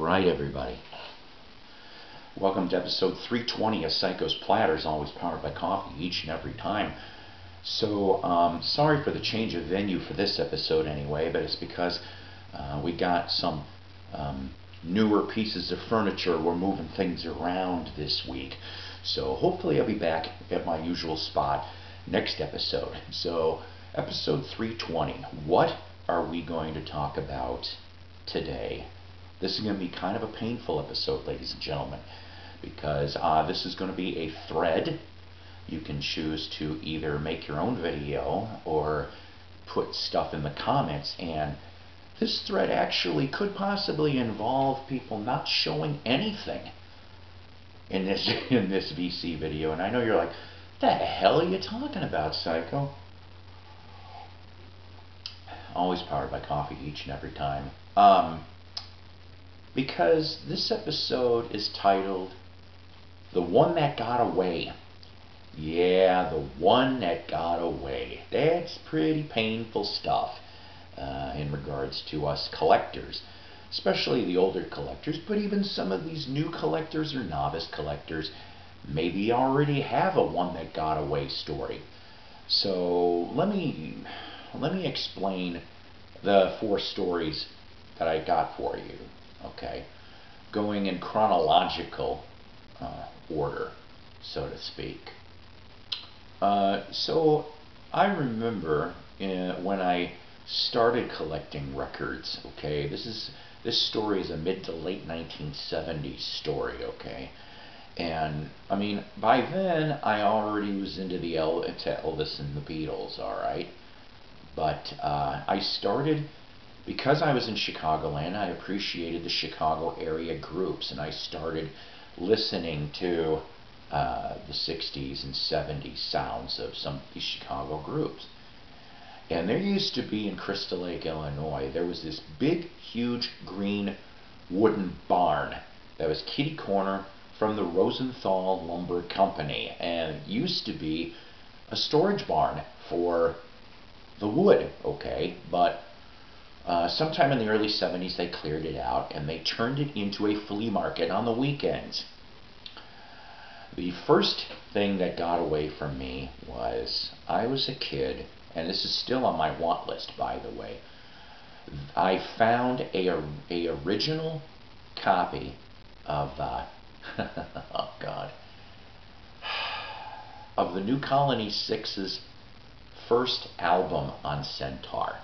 Alright, everybody. Welcome to episode 320 of Psykos Platters, always powered by coffee each and every time. So, sorry for the change of venue for this episode anyway, but it's because we got some newer pieces of furniture. We're moving things around this week. So, hopefully I'll be back at my usual spot next episode. So, episode 320. What are we going to talk about today? This is going to be kind of a painful episode, ladies and gentlemen, because this is going to be a thread. You can choose to either make your own video or put stuff in the comments, and this thread actually could possibly involve people not showing anything in this VC video. And I know you're like, the hell are you talking about, Psycho? Always powered by coffee each and every time. Because this episode is titled The One That Got Away. Yeah, the one that got away. That's pretty painful stuff in regards to us collectors, especially the older collectors, but even some of these new collectors or novice collectors maybe already have a one that got away story. So let me explain the 4 stories that I got for you. Okay, going in chronological order, so to speak. So I remember when I started collecting records. Okay, this story is a mid to late 1970s story. Okay, and I mean by then I already was into the Elvis and the Beatles. All right, but I started. Because I was in Chicagoland, I appreciated the Chicago area groups, and I started listening to the 60s and 70s sounds of some of these Chicago groups. And there used to be in Crystal Lake, Illinois, there was this big, huge, green wooden barn that was kitty corner from the Rosenthal Lumber Company, and it used to be a storage barn for the wood, okay, but sometime in the early 70s they cleared it out and they turned it into a flea market on the weekends. The first thing that got away from me was I was a kid, and this is still on my want list, by the way. I found a original copy of oh God, of the New Colony 6's first album on Centaur.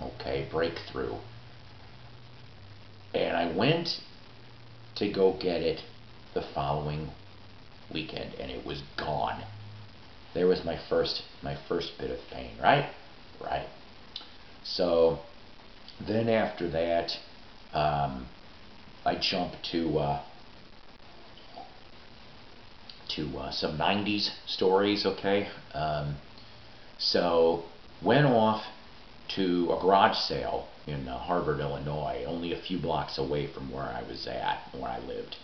Okay, Breakthrough. And I went to go get it the following weekend, and it was gone. There was my first bit of pain, right? Right. So then after that, I jumped to some 90s stories. Okay. So went off to a garage sale in Harvard, Illinois, only a few blocks away from where I was at, where I lived.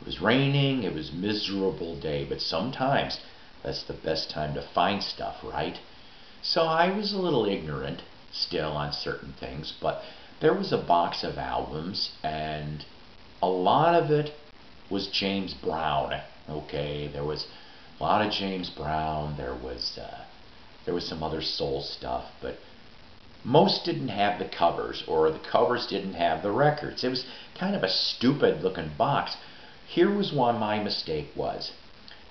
It was raining, it was a miserable day, but sometimes that's the best time to find stuff, right? So I was a little ignorant still on certain things, but there was a box of albums, and a lot of it was James Brown. Okay, there was a lot of James Brown, there was some other soul stuff, but most didn't have the covers, or the covers didn't have the records. It was kind of a stupid looking box. Here was why my mistake was.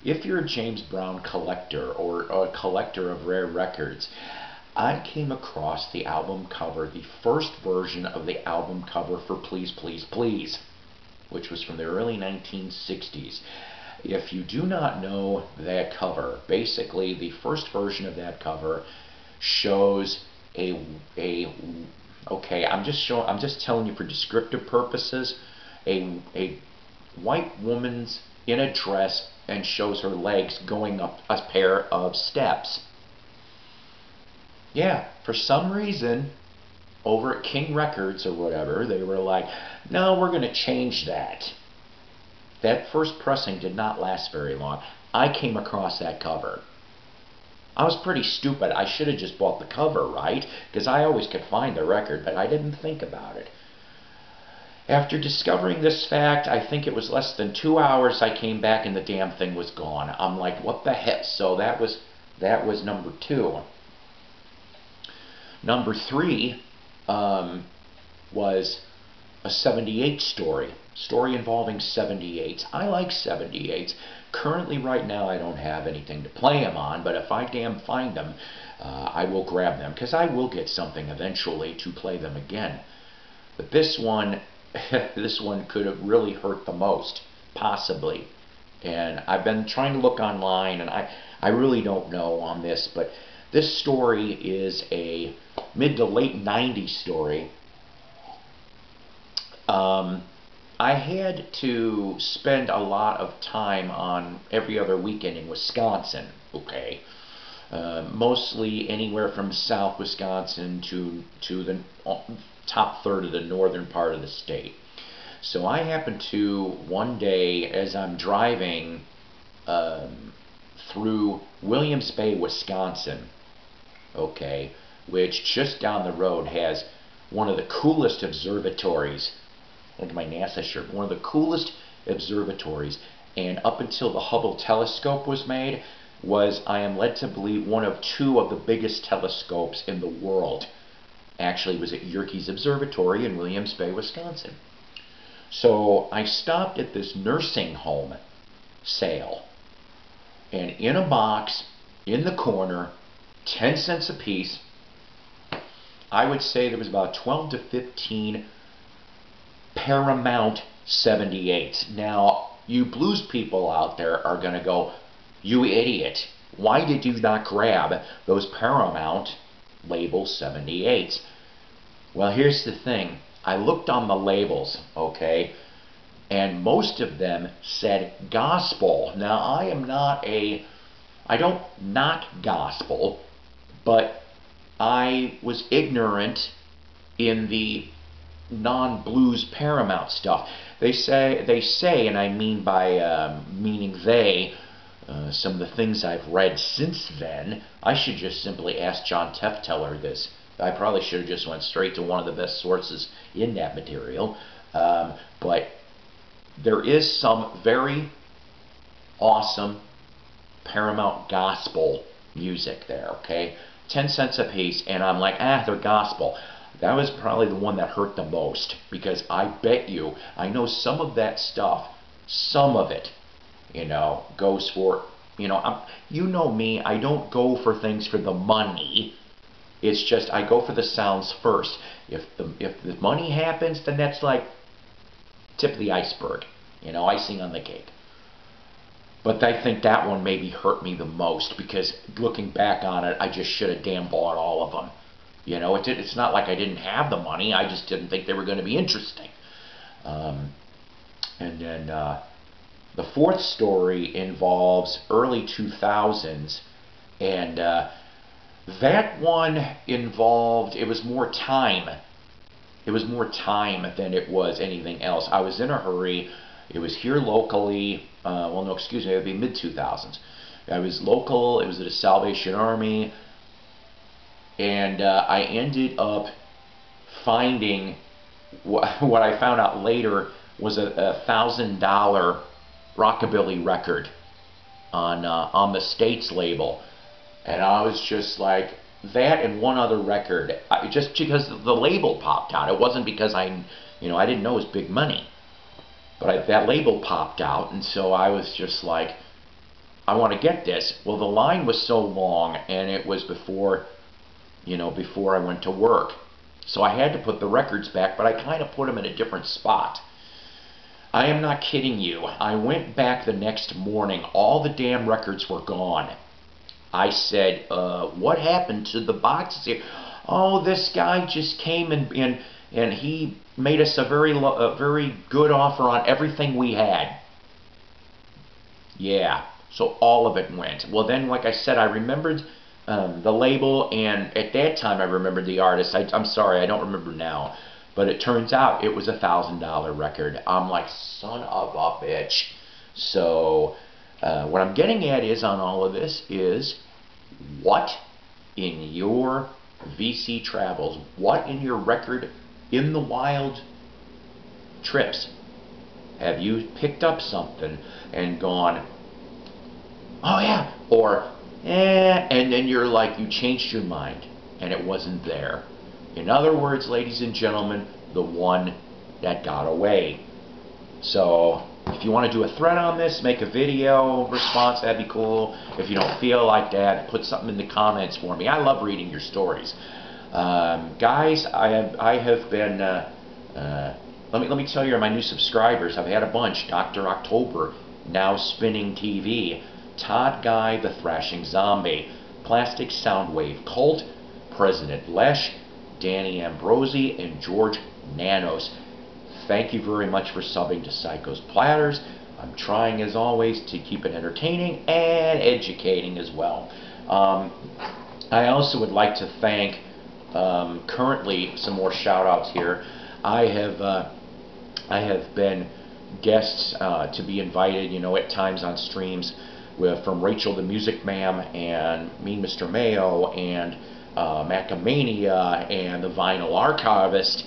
If you're a James Brown collector or a collector of rare records, I came across the album cover, the first version of the album cover for Please Please Please, which was from the early 1960s. If you do not know that cover, basically the first version of that cover shows okay, I'm just telling you for descriptive purposes, a white woman's in a dress and shows her legs going up a pair of steps. Yeah, for some reason over at King Records or whatever, they were like, no, we're going to change that. That first pressing did not last very long. I came across that cover. I was pretty stupid. I should have just bought the cover, right? Because I always could find the record, but I didn't think about it. After discovering this fact, I think it was less than 2 hours, I came back and the damn thing was gone. I'm like, what the heck? So that was number 2. Number 3 was a 78 story involving 78s. I like 78s. Currently, right now, I don't have anything to play them on, but if I damn find them, I will grab them, because I will get something eventually to play them again. But this one, this one could have really hurt the most, possibly. And I've been trying to look online, and I really don't know on this, but this story is a mid to late 90s story. I had to spend a lot of time on every other weekend in Wisconsin, okay? Mostly anywhere from South Wisconsin to the top third of the northern part of the state. So I happened to, one day, as I'm driving through Williams Bay, Wisconsin, okay, which just down the road has one of the coolest observatories. Look at my NASA shirt. One of the coolest observatories, and up until the Hubble telescope was made, was, I am led to believe, one of 2 of the biggest telescopes in the world. Actually, it was at Yerkes Observatory in Williams Bay, Wisconsin. So I stopped at this nursing home sale, and in a box in the corner, 10 cents a piece, I would say there was about 12 to 15 Paramount 78s. Now, you blues people out there are going to go, you idiot, why did you not grab those Paramount label 78s? Well, here's the thing. I looked on the labels, okay, and most of them said gospel. Now, I don't knock gospel, but I was ignorant in the non-blues Paramount stuff. They say, and I mean by meaning they, some of the things I've read since then. I should just simply ask John Tefteller this. I probably should have just went straight to one of the best sources in that material. But there is some very awesome Paramount gospel music there, okay? 10 cents a piece, and I'm like, they're gospel. That was probably the one that hurt the most, because I bet you, I know some of that stuff, some of it, you know, goes for, you know me, I don't go for things for the money. It's just I go for the sounds first. If the money happens, then that's like tip of the iceberg, you know, icing on the cake. But I think that one maybe hurt me the most, because looking back on it, I just should have damn bought all of them. You know, it's not like I didn't have the money. I just didn't think they were going to be interesting. And then the 4th story involves early 2000s. And that one involved, it was more time. It was more time than it was anything else. I was in a hurry. It was here locally. Well, no, excuse me, it would be mid-2000s. I was local. It was at a Salvation Army. And I ended up finding what I found out later was a $1,000 rockabilly record on the States label, and I was just like, that and one other record, just because the label popped out. It wasn't because I didn't know it was big money, but that label popped out, and so I was just like, I want to get this. Well, the line was so long, and it was before I went to work. So I had to put the records back, but I kind of put them in a different spot. I am not kidding you. I went back the next morning. All the damn records were gone. I said, what happened to the boxes here? Oh, this guy just came and he made us a very good offer on everything we had. Yeah, so all of it went. Well, then, like I said, I remembered the label, and at that time I remembered the artist. I'm sorry, I don't remember now, but it turns out it was a $1,000 record. I'm like, son of a bitch. So what I'm getting at is, on all of this, is what in your VC travels, what in your record in the wild trips? Have you picked up something and gone, oh yeah, or and then you're like, you changed your mind and it wasn't there? In other words, ladies and gentlemen, the one that got away. So if you want to do a thread on this, make a video response, that'd be cool. If you don't feel like that, put something in the comments for me. I love reading your stories. Guys, I have been, let me tell you my new subscribers. I've had a bunch. Dr. October, Now Spinning TV, Todd Guy, The Thrashing Zombie, Plastic Soundwave Cult, President Lesh, Danny Ambrosi, and George Nanos. Thank you very much for subbing to Psykos Platters. I'm trying, as always, to keep it entertaining and educating as well. I also would like to thank, currently, some more shout-outs here. I have been guests to be invited, at times on streams from Rachel the Music Ma'am and me, Mr. Mayo, and Macamania, and the Vinyl Archivist,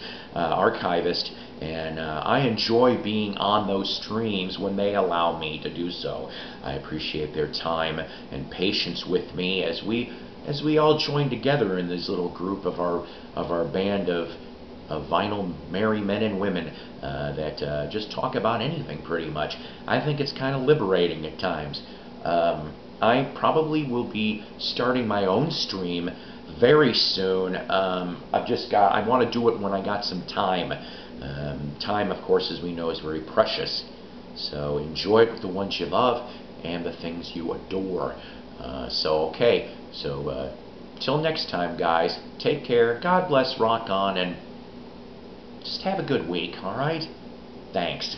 and I enjoy being on those streams when they allow me to do so. I appreciate their time and patience with me as we all join together in this little group of our band of vinyl merry men and women that just talk about anything pretty much. I think it's kind of liberating at times. I probably will be starting my own stream very soon. I want to do it when I got some time. Time, of course, as we know, is very precious. So enjoy it with the ones you love and the things you adore. Okay. Till next time, guys. Take care. God bless. Rock on. And just have a good week, alright? Thanks.